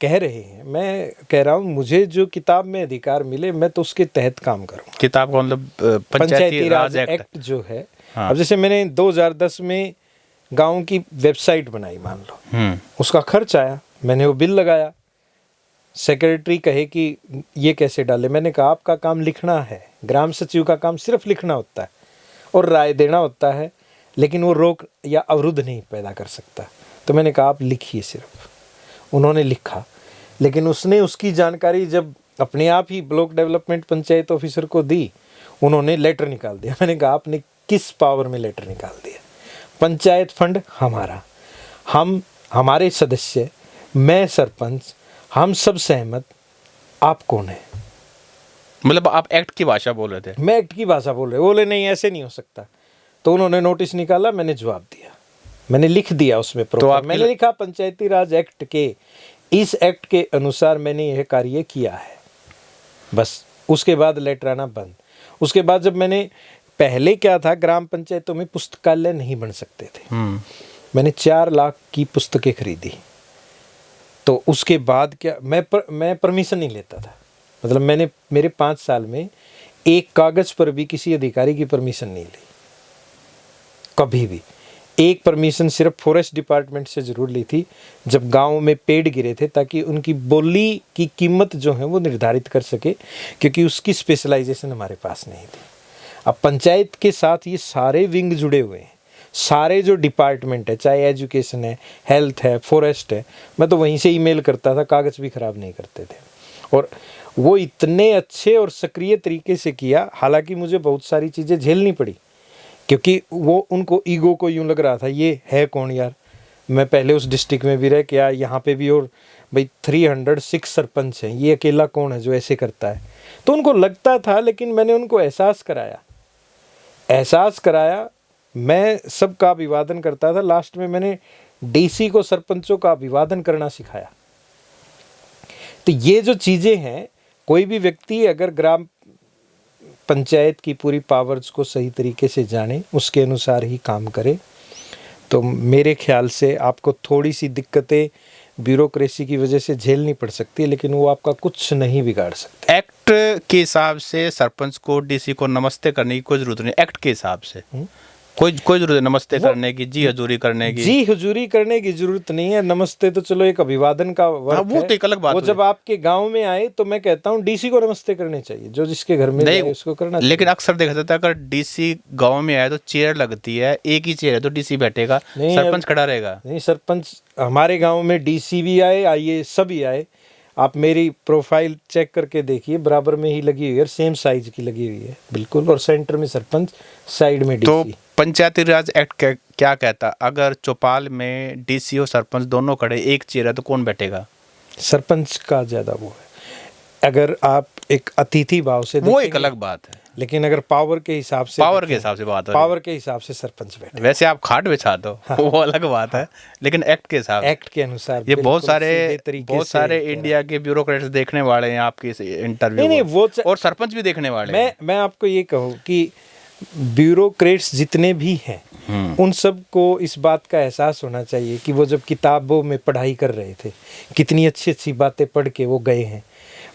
कह रहे हैं, मैं कह रहा हूँ मुझे जो किताब में अधिकार मिले मैं तो उसके तहत काम करूँ। किताब का मतलब पंचायती राज एक्ट जो है। हाँ। अब जैसे मैंने 2010 में गांव की वेबसाइट बनाई, मान लो, उसका खर्च आया, मैंने वो बिल लगाया। सेक्रेटरी कहे कि ये कैसे डाले, मैंने कहा आपका काम लिखना है, ग्राम सचिव का काम सिर्फ लिखना होता है और राय देना होता है, लेकिन वो रोक या अवरुद्ध नहीं पैदा कर सकता। तो मैंने कहा आप लिखिए सिर्फ। उन्होंने लिखा, लेकिन उसने उसकी जानकारी जब अपने आप ही ब्लॉक डेवलपमेंट पंचायत ऑफिसर को दी, उन्होंने लेटर निकाल दिया। मैंने कहा आपने किस पावर में लेटर निकाल दिया? पंचायत फंड हमारा, हम हमारे सदस्य, मैं सरपंच, हम सब सहमत, आप कौन है? मतलब आप एक्ट की भाषा बोल रहे थे? मैं एक्ट की भाषा बोल रहे, बोले नहीं ऐसे नहीं हो सकता। तो उन्होंने नोटिस निकाला, मैंने जवाब दिया, मैंने लिख दिया उसमें तो मैंने लिखा पंचायती राज एक्ट के इस एक्ट के अनुसार मैंने यह कार्य किया है, बस। उसके बाद लेटर आना बंद। उसके बाद जब मैंने, पहले क्या था, ग्राम पंचायतों में पुस्तकालय नहीं बन सकते थे, मैंने 4 लाख की पुस्तकें खरीदी। तो उसके बाद क्या, मैं परमिशन नहीं लेता था। मतलब मैंने मेरे 5 साल में एक कागज पर भी किसी अधिकारी की परमिशन नहीं ली, कभी भी। एक परमिशन सिर्फ फॉरेस्ट डिपार्टमेंट से जरूर ली थी, जब गांव में पेड़ गिरे थे, ताकि उनकी बोली की कीमत जो है वो निर्धारित कर सके, क्योंकि उसकी स्पेशलाइजेशन हमारे पास नहीं थी। अब पंचायत के साथ ये सारे विंग जुड़े हुए हैं, सारे जो डिपार्टमेंट है, चाहे एजुकेशन है, हेल्थ है, फॉरेस्ट है, मैं तो वहीं से ईमेल करता था, कागज़ भी ख़राब नहीं करते थे। और वो इतने अच्छे और सक्रिय तरीके से किया, हालांकि मुझे बहुत सारी चीज़ें झेलनी पड़ी, क्योंकि वो उनको ईगो को यूँ लग रहा था ये है कौन यार, मैं पहले उस डिस्ट्रिक्ट में भी रह के आया, यहाँ पे भी, और भाई 306 सरपंच हैं, ये अकेला कौन है जो ऐसे करता है। तो उनको लगता था, लेकिन मैंने उनको एहसास कराया। मैं सबका अभिवादन करता था, लास्ट में मैंने डीसी को सरपंचों का अभिवादन करना सिखाया। तो ये जो चीज़ें हैं, कोई भी व्यक्ति अगर ग्राम पंचायत की पूरी पावर्स को सही तरीके से जाने, उसके अनुसार ही काम करे, तो मेरे ख्याल से आपको थोड़ी सी दिक्कतें ब्यूरोक्रेसी की वजह से झेलनी पड़ सकती है, लेकिन वो आपका कुछ नहीं बिगाड़ सकते। एक्ट के हिसाब से सरपंच को, डीसी को नमस्ते करने की कोई जरूरत नहीं। एक्ट के हिसाब से कोई जरूरत है नमस्ते करने की, जी हजूरी करने की? जी हजूरी करने की जरूरत नहीं है। नमस्ते तो चलो एक अभिवादन का वर्क वो तो एक अलग बात है। वो जब आपके गांव में आए तो मैं कहता हूँ डीसी को नमस्ते करने चाहिए, जो जिसके घर में जाए उसको करना चाहिए। लेकिन अक्सर देखा जाता है अगर डीसी गांव में आए तो चेयर लगती है, एक ही चेयर है तो डीसी बैठेगा, सरपंच खड़ा रहेगा। नहीं, सरपंच हमारे गाँव में डीसी भी आए, आइए सभी आए, आप मेरी प्रोफाइल चेक करके देखिए, बराबर में ही लगी हुई है, सेम साइज की लगी हुई है बिल्कुल, और सेंटर में सरपंच, साइड में डीसी। तो पंचायती राज एक्ट क्या कहता, अगर चौपाल में डीसी और सरपंच दोनों खड़े, एक चेयर है तो कौन बैठेगा? सरपंच का ज्यादा वो है। अगर आप एक अतिथि भाव से, वो एक अलग बात है, लेकिन अगर पावर के हिसाब से पावर के हिसाब से बात हो रही पावर के हिसाब से सरपंच बैठे, है। वैसे आप खाट बिछा दो वो अलग बात है, लेकिन एक्ट के हिसाब से एक्ट के अनुसार ये बहुत बिल्कुल सीधे सारे तरीके से इंडिया के ब्यूरोक्रेट्स देखने वाले हैं आपकी इस इंटरव्यू नहीं, वो और सरपंच भी देखने वाले हैं। मैं आपको ये कहूँ कि ब्यूरोक्रेट्स जितने भी हैं उन सब को इस बात का एहसास होना चाहिए कि वो जब किताबों में पढ़ाई कर रहे थे कितनी अच्छी अच्छी बातें पढ़ के वो गए हैं,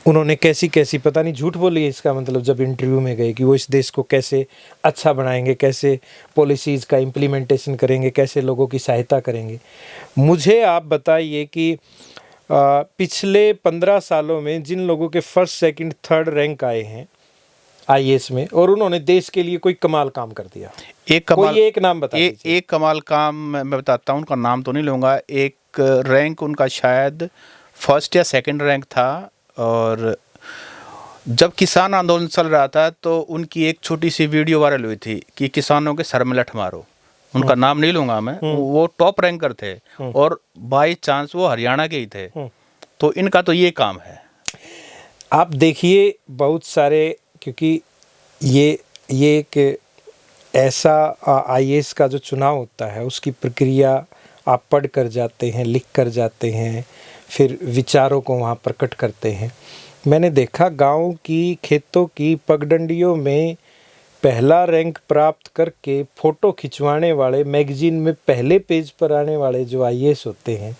उन्होंने कैसी कैसी पता नहीं झूठ बोली है इसका मतलब, जब इंटरव्यू में गए कि वो इस देश को कैसे अच्छा बनाएंगे, कैसे पॉलिसीज़ का इम्प्लीमेंटेशन करेंगे, कैसे लोगों की सहायता करेंगे। मुझे आप बताइए कि पिछले 15 सालों में जिन लोगों के फर्स्ट सेकंड थर्ड रैंक आए हैं आईएएस में और उन्होंने देश के लिए कोई कमाल काम कर दिया, कोई एक नाम बता दीजिए। एक कमाल काम मैं बताता हूँ, उनका नाम तो नहीं लूँगा। एक रैंक उनका शायद फर्स्ट या सेकंड रैंक था, और जब किसान आंदोलन चल रहा था तो उनकी एक छोटी सी वीडियो वायरल हुई थी कि किसानों के सर में लठ मारो। उनका नाम नहीं लूँगा मैं, वो टॉप रैंकर थे और बाई चांस वो हरियाणा के ही थे। तो इनका तो ये काम है। आप देखिए बहुत सारे, क्योंकि ये एक ऐसा आईएएस का जो चुनाव होता है उसकी प्रक्रिया आप पढ़ कर जाते हैं, लिख कर जाते हैं, फिर विचारों को वहाँ प्रकट करते हैं। मैंने देखा गांव की खेतों की पगडंडियों में पहला रैंक प्राप्त करके फ़ोटो खिंचवाने वाले, मैगजीन में पहले पेज पर आने वाले जो आईएएस होते हैं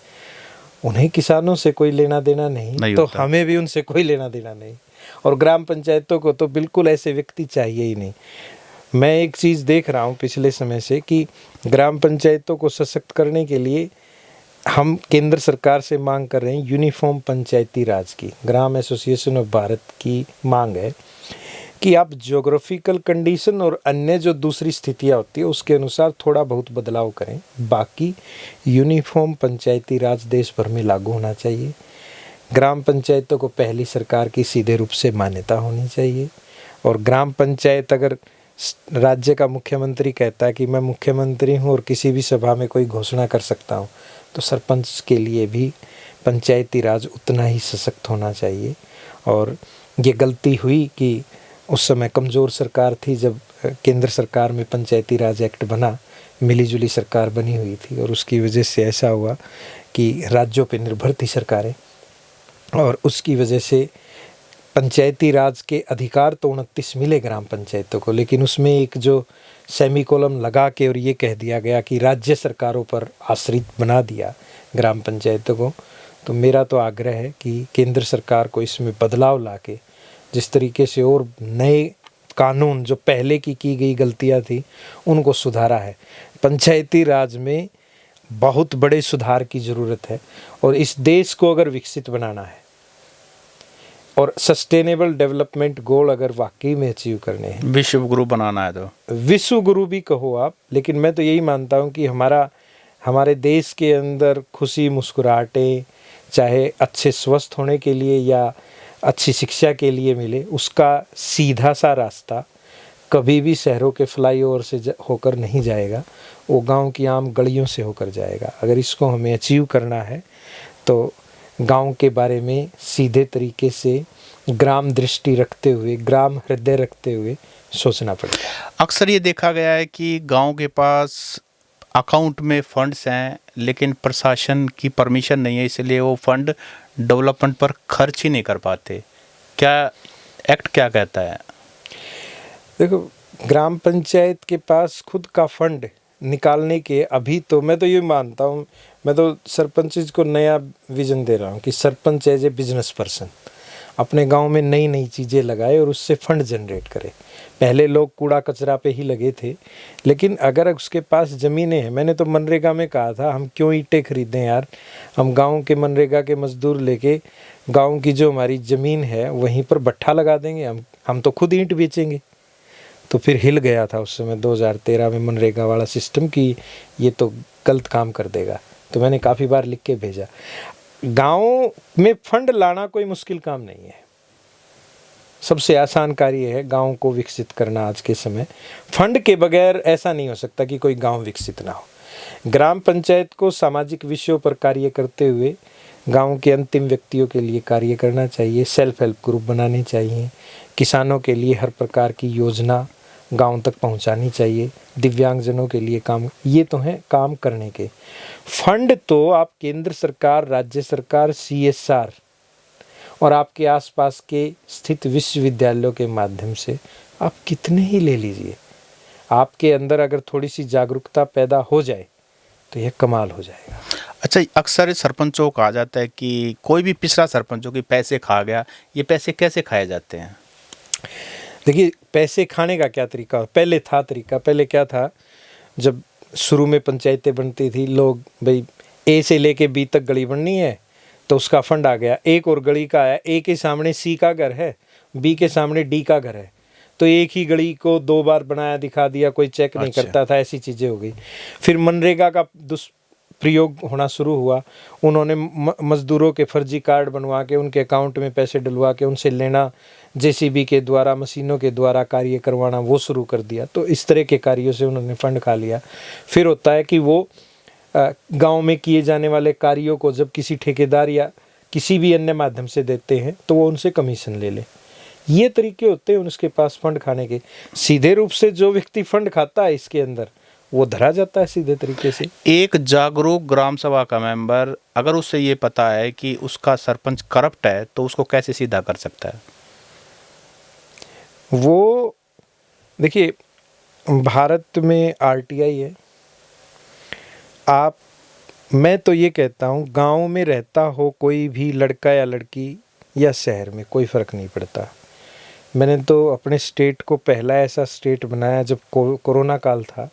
उन्हें किसानों से कोई लेना देना नहीं तो हमें भी उनसे कोई लेना देना नहीं, और ग्राम पंचायतों को तो बिल्कुल ऐसे व्यक्ति चाहिए ही नहीं। मैं एक चीज़ देख रहा हूँ पिछले समय से कि ग्राम पंचायतों को सशक्त करने के लिए हम केंद्र सरकार से मांग कर रहे हैं यूनिफॉर्म पंचायती राज की। ग्राम एसोसिएशन ऑफ भारत की मांग है कि आप ज्योग्राफिकल कंडीशन और अन्य जो दूसरी स्थितियाँ होती है उसके अनुसार थोड़ा बहुत बदलाव करें, बाकी यूनिफॉर्म पंचायती राज देश भर में लागू होना चाहिए। ग्राम पंचायतों को पहली सरकार की सीधे रूप से मान्यता होनी चाहिए, और ग्राम पंचायत अगर राज्य का मुख्यमंत्री कहता है कि मैं मुख्यमंत्री हूँ और किसी भी सभा में कोई घोषणा कर सकता हूँ, तो सरपंच के लिए भी पंचायती राज उतना ही सशक्त होना चाहिए। और ये गलती हुई कि उस समय कमज़ोर सरकार थी, जब केंद्र सरकार में पंचायती राज एक्ट बना, मिलीजुली सरकार बनी हुई थी और उसकी वजह से ऐसा हुआ कि राज्यों पे निर्भर थी सरकारें, और उसकी वजह से पंचायती राज के अधिकार तो 29 मिले ग्राम पंचायतों को, लेकिन उसमें एक जो सेमीकोलन लगा के और ये कह दिया गया कि राज्य सरकारों पर आश्रित बना दिया ग्राम पंचायतों को। तो मेरा तो आग्रह है कि केंद्र सरकार को इसमें बदलाव लाके जिस तरीके से और नए कानून जो पहले की गई गलतियां थी उनको सुधारा है। पंचायती राज में बहुत बड़े सुधार की ज़रूरत है, और इस देश को अगर विकसित बनाना है और सस्टेनेबल डेवलपमेंट गोल अगर वाकई में अचीव करने हैं, विश्व गुरु बनाना है, तो विश्व गुरु भी कहो आप, लेकिन मैं तो यही मानता हूँ कि हमारे देश के अंदर खुशी मुस्कुराहटें चाहे अच्छे स्वस्थ होने के लिए या अच्छी शिक्षा के लिए मिले, उसका सीधा सा रास्ता कभी भी शहरों के फ्लाईओवर से होकर नहीं जाएगा, वो गांव की आम गलियों से होकर जाएगा। अगर इसको हमें अचीव करना है तो गांव के बारे में सीधे तरीके से ग्राम दृष्टि रखते हुए, ग्राम हृदय रखते हुए सोचना पड़ेगा। अक्सर ये देखा गया है कि गांव के पास अकाउंट में फंड्स हैं लेकिन प्रशासन की परमिशन नहीं है, इसलिए वो फंड डेवलपमेंट पर खर्च ही नहीं कर पाते। क्या एक्ट क्या कहता है? देखो, ग्राम पंचायत के पास खुद का फंड निकालने के अभी तो मैं तो ये मानता हूँ, मैं तो सरपंच को नया विज़न दे रहा हूँ कि sarpanch as a business person अपने गांव में नई नई चीज़ें लगाए और उससे फंड जनरेट करे। पहले लोग कूड़ा कचरा पे ही लगे थे, लेकिन अगर उसके पास ज़मीनें हैं, मैंने तो मनरेगा में कहा था हम क्यों ईंटें खरीदें यार, हम गांव के मनरेगा के मजदूर लेके गांव की जो हमारी ज़मीन है वहीं पर भट्ठा लगा देंगे, हम तो खुद ईंट बेचेंगे। तो फिर हिल गया था उस समय 2013 में मनरेगा वाला सिस्टम कि ये तो गलत काम कर देगा, तो मैंने काफ़ी बार लिख के भेजा। गाँव में फंड लाना कोई मुश्किल काम नहीं है, सबसे आसान कार्य है गांव को विकसित करना। आज के समय फंड के बगैर ऐसा नहीं हो सकता कि कोई गांव विकसित ना हो। ग्राम पंचायत को सामाजिक विषयों पर कार्य करते हुए गांव के अंतिम व्यक्तियों के लिए कार्य करना चाहिए, सेल्फ हेल्प ग्रुप बनाने चाहिए, किसानों के लिए हर प्रकार की योजना गांव तक पहुंचानी चाहिए, दिव्यांगजनों के लिए काम, ये तो हैं काम करने के। फंड तो आप केंद्र सरकार, राज्य सरकार, CSR और आपके आसपास के स्थित विश्वविद्यालयों के माध्यम से आप कितने ही ले लीजिए, आपके अंदर अगर थोड़ी सी जागरूकता पैदा हो जाए तो यह कमाल हो जाएगा। अच्छा, अक्सर सरपंचों को कहा जाता है कि कोई भी पिछड़ा सरपंचों के पैसे खा गया, ये पैसे कैसे खाए जाते हैं? देखिए, पैसे खाने का क्या तरीका पहले था, पहले क्या था, जब शुरू में पंचायतें बनती थी, लोग भाई A से लेके B तक गली बननी है तो उसका फंड आ गया, एक और गली का आया, A के सामने C का घर है, B के सामने D का घर है, तो एक ही गली को 2 बार बनाया दिखा दिया, कोई चेक नहीं करता था, ऐसी चीज़ें हो गई। फिर मनरेगा का दुष्प्रयोग होना शुरू हुआ, उन्होंने मजदूरों के फर्जी कार्ड बनवा के उनके अकाउंट में पैसे डलवा के उनसे लेना, JCB के द्वारा, मशीनों के द्वारा कार्य करवाना, वो शुरू कर दिया। तो इस तरह के कार्यों से उन्होंने फंड खा लिया। फिर होता है कि वो गांव में किए जाने वाले कार्यों को जब किसी ठेकेदार या किसी भी अन्य माध्यम से देते हैं तो वो उनसे कमीशन ले ले। ये तरीके होते हैं उसके पास फंड खाने के। सीधे रूप से जो व्यक्ति फंड खाता है इसके अंदर, वो धरा जाता है सीधे तरीके से। एक जागरूक ग्राम सभा का मेंबर अगर उससे ये पता है कि उसका सरपंच करप्ट है तो उसको कैसे सीधा कर सकता है? वो देखिए, भारत में RTI है। मैं तो ये कहता हूँ, गांव में रहता हो कोई भी लड़का या लड़की या शहर में, कोई फ़र्क नहीं पड़ता। मैंने तो अपने स्टेट को पहला ऐसा स्टेट बनाया जब कोरोना काल था।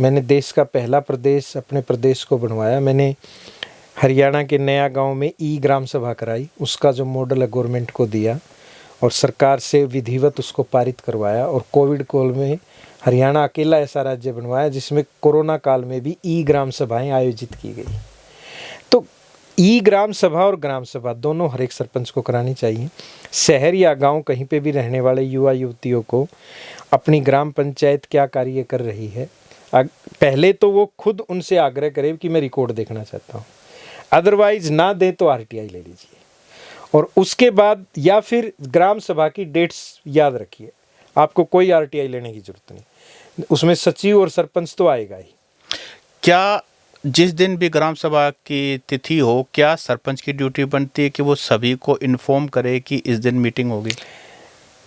मैंने देश का पहला प्रदेश अपने प्रदेश को बनवाया। मैंने हरियाणा के नया गांव में ग्राम सभा कराई, उसका जो मॉडल है गवर्नमेंट को दिया और सरकार से विधिवत उसको पारित करवाया। और कोविड काल में हरियाणा अकेला ऐसा राज्य बनवाया जिसमें कोरोना काल में भी ग्राम सभाएं आयोजित की गई। तो ग्राम सभा और ग्राम सभा दोनों हर एक सरपंच को करानी चाहिए। शहर या गांव कहीं पे भी रहने वाले युवा युवतियों को अपनी ग्राम पंचायत क्या कार्य कर रही है, पहले तो वो खुद उनसे आग्रह करे कि मैं रिकॉर्ड देखना चाहता हूँ, अदरवाइज ना दे तो RTI ले लीजिए। और उसके बाद या फिर ग्राम सभा की डेट्स याद रखिए, आपको कोई RTI लेने की जरूरत नहीं, उसमें सचिव और सरपंच तो आएगा ही। क्या जिस दिन भी ग्राम सभा की तिथि हो, क्या सरपंच की ड्यूटी बनती है कि वो सभी को इन्फॉर्म करे कि इस दिन मीटिंग होगी?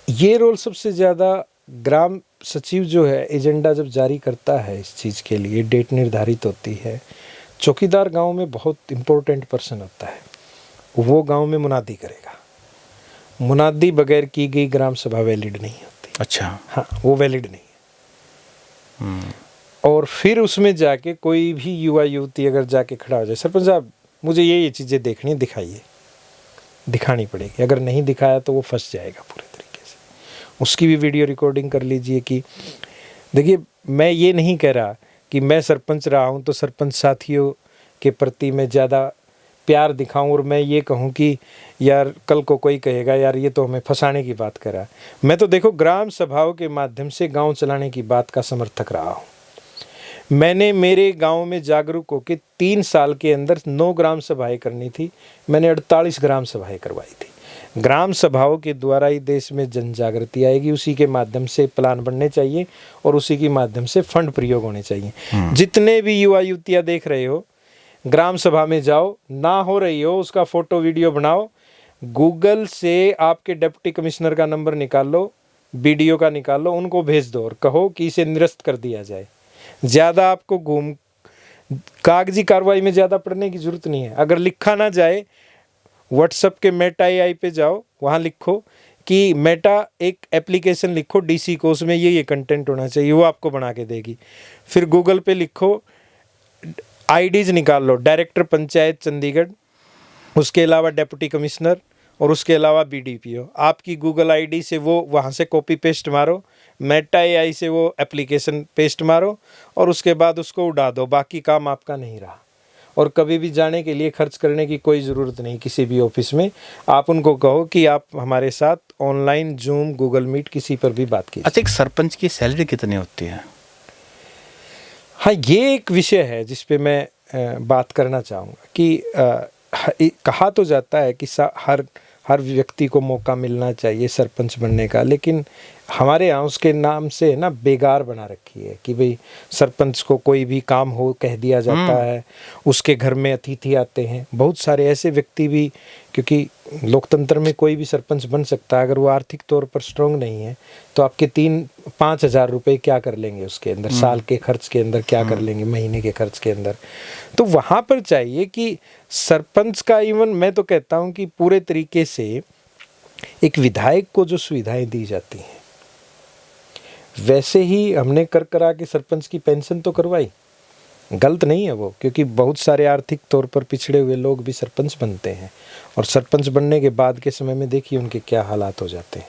ये रोल सबसे ज़्यादा ग्राम सचिव जो है, एजेंडा जब जारी करता है इस चीज़ के लिए, डेट निर्धारित होती है। चौकीदार गांव में बहुत इम्पोर्टेंट पर्सन होता है, वो गांव में मुनादी करेगा। मुनादी बगैर की गई ग्राम सभा वैलिड नहीं होती। अच्छा, हाँ, वो वैलिड नहीं है। और फिर उसमें जाके कोई भी युवा युवती अगर जाके खड़ा हो जाए, सरपंच साहब मुझे ये चीज़ें देखनी है, दिखाइए, दिखानी पड़ेगी। अगर नहीं दिखाया तो वो फंस जाएगा पूरे तरीके से। उसकी भी वीडियो रिकॉर्डिंग कर लीजिए। कि देखिए, मैं ये नहीं कह रहा कि मैं सरपंच रहा हूँ तो सरपंच साथियों के प्रति मैं ज़्यादा प्यार दिखाऊं और मैं ये कहूं कि यार कल को कोई कहेगा यार ये तो हमें फंसाने की बात कर रहा है। मैं तो देखो ग्राम सभाओं के माध्यम से गांव चलाने की बात का समर्थक रहा हूं। मैंने मेरे गांव में जागरूक होकर 3 साल के अंदर 9 ग्राम सभाएं करनी थी, मैंने 48 ग्राम सभाएं करवाई थी। ग्राम सभाओं के द्वारा ही देश में जन जागृति आएगी, उसी के माध्यम से प्लान बनने चाहिए और उसी के माध्यम से फंड प्रयोग होने चाहिए। जितने भी युवा युवतियाँ देख रहे हो, ग्राम सभा में जाओ, ना हो रही हो उसका फोटो वीडियो बनाओ, गूगल से आपके डिप्टी कमिश्नर का नंबर निकाल लो, BDO का निकाल लो, उनको भेज दो और कहो कि इसे निरस्त कर दिया जाए। ज़्यादा आपको कागजी कार्रवाई में ज़्यादा पड़ने की जरूरत नहीं है। अगर लिखा ना जाए, व्हाट्सएप के मेटा AI पे जाओ, वहाँ लिखो कि मेटा एक एप्लीकेशन लिखो DC को, उसमें ये कंटेंट होना चाहिए, वो आपको बना के देगी। फिर गूगल पे लिखो, IDs निकाल लो, डायरेक्टर पंचायत चंडीगढ़, उसके अलावा डिप्टी कमिश्नर और उसके अलावा BDPO। आपकी गूगल ID से वो वहाँ से कॉपी पेस्ट मारो, मेटा AI से वो एप्लीकेशन पेस्ट मारो और उसके बाद उसको उड़ा दो, बाकी काम आपका नहीं रहा। और कभी भी जाने के लिए खर्च करने की कोई ज़रूरत नहीं किसी भी ऑफिस में। आप उनको कहो कि आप हमारे साथ ऑनलाइन जूम, गूगल मीट किसी पर भी बात कीजिए। अच्छा, एक सरपंच की सैलरी कितनी होती है? हाँ, ये एक विषय है जिस पे मैं बात करना चाहूँगा कि कहा तो जाता है कि हर व्यक्ति को मौका मिलना चाहिए सरपंच बनने का, लेकिन हमारे यहाँ उसके नाम से ना बेगार बना रखी है कि भाई सरपंच को कोई भी काम हो कह दिया जाता है, उसके घर में अतिथि आते हैं। बहुत सारे ऐसे व्यक्ति भी, क्योंकि लोकतंत्र में कोई भी सरपंच बन सकता है, अगर वो आर्थिक तौर पर स्ट्रांग नहीं है तो आपके 3-5 हज़ार रुपये क्या कर लेंगे उसके अंदर, साल के खर्च के अंदर क्या कर लेंगे, महीने के खर्च के अंदर। तो वहाँ पर चाहिए कि सरपंच का, इवन मैं तो कहता हूँ कि पूरे तरीके से एक विधायक को जो सुविधाएं दी जाती हैं वैसे ही हमने करा के सरपंच की पेंशन तो करवाई, गलत नहीं है वो, क्योंकि बहुत सारे आर्थिक तौर पर पिछड़े हुए लोग भी सरपंच बनते हैं और सरपंच बनने के बाद के समय में देखिए उनके क्या हालात हो जाते हैं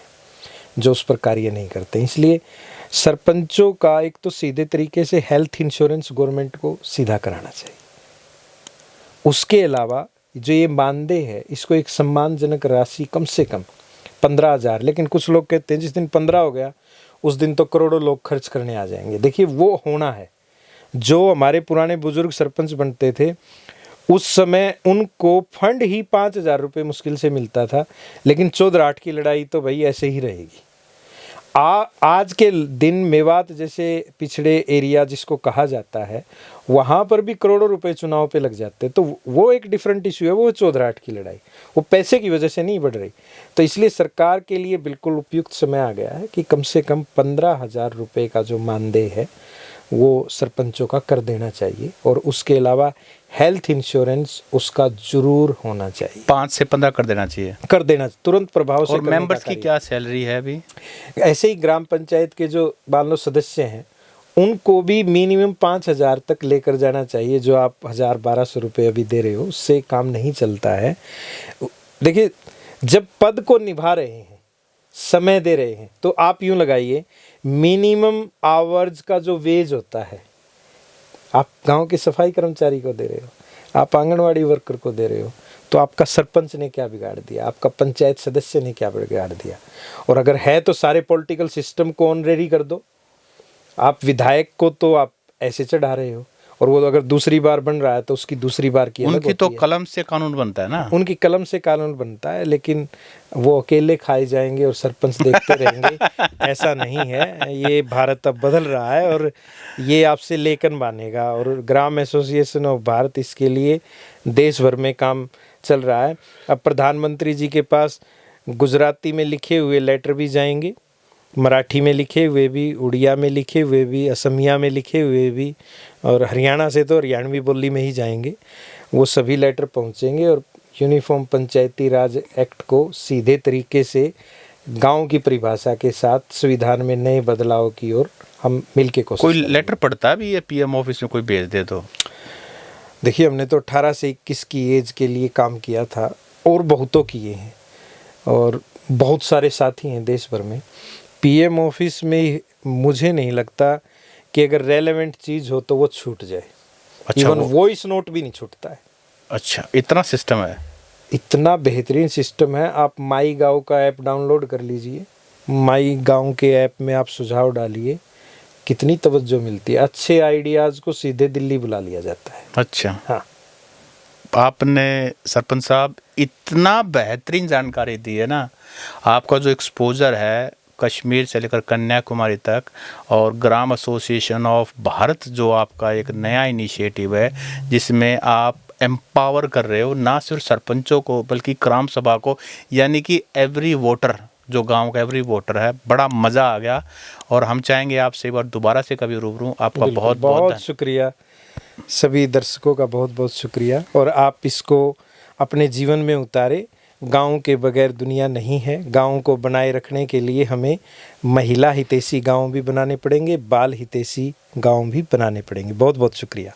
जो उस पर कार्य नहीं करते। इसलिए सरपंचों का एक तो सीधे तरीके से हेल्थ इंश्योरेंस गवर्नमेंट को सीधा कराना चाहिए। उसके अलावा जो ये मानदेय है इसको एक सम्मानजनक राशि कम से कम 15,000, लेकिन कुछ लोग कहते हैं जिस दिन 15 हो गया उस दिन तो करोड़ों लोग खर्च करने आ जाएंगे। देखिए वो होना है। जो हमारे पुराने बुजुर्ग सरपंच बनते थे उस समय उनको फंड ही 5,000 रुपये मुश्किल से मिलता था, लेकिन 14-8 की लड़ाई तो भाई ऐसे ही रहेगी। आज के दिन मेवात जैसे पिछड़े एरिया जिसको कहा जाता है वहाँ पर भी करोड़ों रुपए चुनाव पे लग जाते हैं, तो वो एक डिफरेंट इशू है। वो 14-8 की लड़ाई वो पैसे की वजह से नहीं बढ़ रही। तो इसलिए सरकार के लिए बिल्कुल उपयुक्त समय आ गया है कि कम से कम 15,000 रुपये का जो मानदेय है वो सरपंचों का कर देना चाहिए, और उसके अलावा हेल्थ इंश्योरेंस उसका जरूर होना चाहिए। 5 से 15 कर देना चाहिए, कर देना तुरंत प्रभाव से। और मेंबर्स की क्या सैलरी है अभी? ऐसे ही ग्राम पंचायत के जो मान लो सदस्य हैं उनको भी मिनिमम 5,000 तक लेकर जाना चाहिए। जो आप 1,000-1,200 रुपये अभी दे रहे हो उससे काम नहीं चलता है। देखिए जब पद को निभा रहे हैं, समय दे रहे हैं, तो आप यूँ लगाइए मिनिमम आवर्स का जो वेज होता है, आप गांव के सफाई कर्मचारी को दे रहे हो, आप आंगनवाड़ी वर्कर को दे रहे हो, तो आपका सरपंच ने क्या बिगाड़ दिया, आपका पंचायत सदस्य ने क्या बिगाड़ दिया। और अगर है तो सारे पॉलिटिकल सिस्टम को ऑनरेरी कर दो। आप विधायक को तो आप ऐसे चढ़ा रहे हो, और वो अगर दूसरी बार बन रहा है तो उसकी दूसरी बार की उनकी तो कलम से कानून बनता है ना, उनकी कलम से कानून बनता है, लेकिन वो अकेले खाए जाएंगे और सरपंच देखते रहेंगे। ऐसा नहीं है। ये भारत अब बदल रहा है और ये आपसे लेकर बनेगा, और ग्राम एसोसिएशन ऑफ भारत इसके लिए देश भर में काम चल रहा है। अब प्रधानमंत्री जी के पास गुजराती में लिखे हुए लेटर भी जाएंगे, मराठी में लिखे हुए भी, उड़िया में लिखे हुए भी, असमिया में लिखे हुए भी, और हरियाणा से तो हरियाणवी बोली में ही जाएंगे। वो सभी लेटर पहुंचेंगे और यूनिफॉर्म पंचायती राज एक्ट को सीधे तरीके से गांव की परिभाषा के साथ संविधान में नए बदलाव की ओर हम मिलके कोशिश कोई लेटर पढ़ता भी है पीएम ऑफिस में, कोई भेज दे तो? देखिए हमने तो 18 से 21 की एज के लिए काम किया था और बहुतों किए हैं, और बहुत सारे साथी हैं देश भर में। पीएम ऑफिस में मुझे नहीं लगता कि अगर रेलेवेंट चीज़ हो तो वो छूट जाए। अच्छा, इवन वॉइस नोट भी नहीं छूटता है। अच्छा, इतना सिस्टम है? इतना बेहतरीन सिस्टम है। आप माई गाँव का ऐप डाउनलोड कर लीजिए, माई गाँव के ऐप में आप सुझाव डालिए, कितनी तवज्जो मिलती है। अच्छे आइडियाज़ को सीधे दिल्ली बुला लिया जाता है। अच्छा, हाँ। आपने सरपंच साहब इतना बेहतरीन जानकारी दी है ना। आपका जो एक्सपोजर है कश्मीर से लेकर कन्याकुमारी तक, और ग्राम एसोसिएशन ऑफ भारत जो आपका एक नया इनिशिएटिव है जिसमें आप एम्पावर कर रहे हो ना सिर्फ सरपंचों को बल्कि ग्राम सभा को, यानी कि एवरी वोटर, जो गांव का एवरी वोटर है। बड़ा मज़ा आ गया, और हम चाहेंगे आपसे एक बार दोबारा से कभी रूबरू। आपका बहुत बहुत शुक्रिया। सभी दर्शकों का बहुत बहुत शुक्रिया, और आप इसको अपने जीवन में उतारे। गांव के बगैर दुनिया नहीं है। गांव को बनाए रखने के लिए हमें महिला हितैषी गांव भी बनाने पड़ेंगे, बाल हितैषी गांव भी बनाने पड़ेंगे। बहुत बहुत शुक्रिया।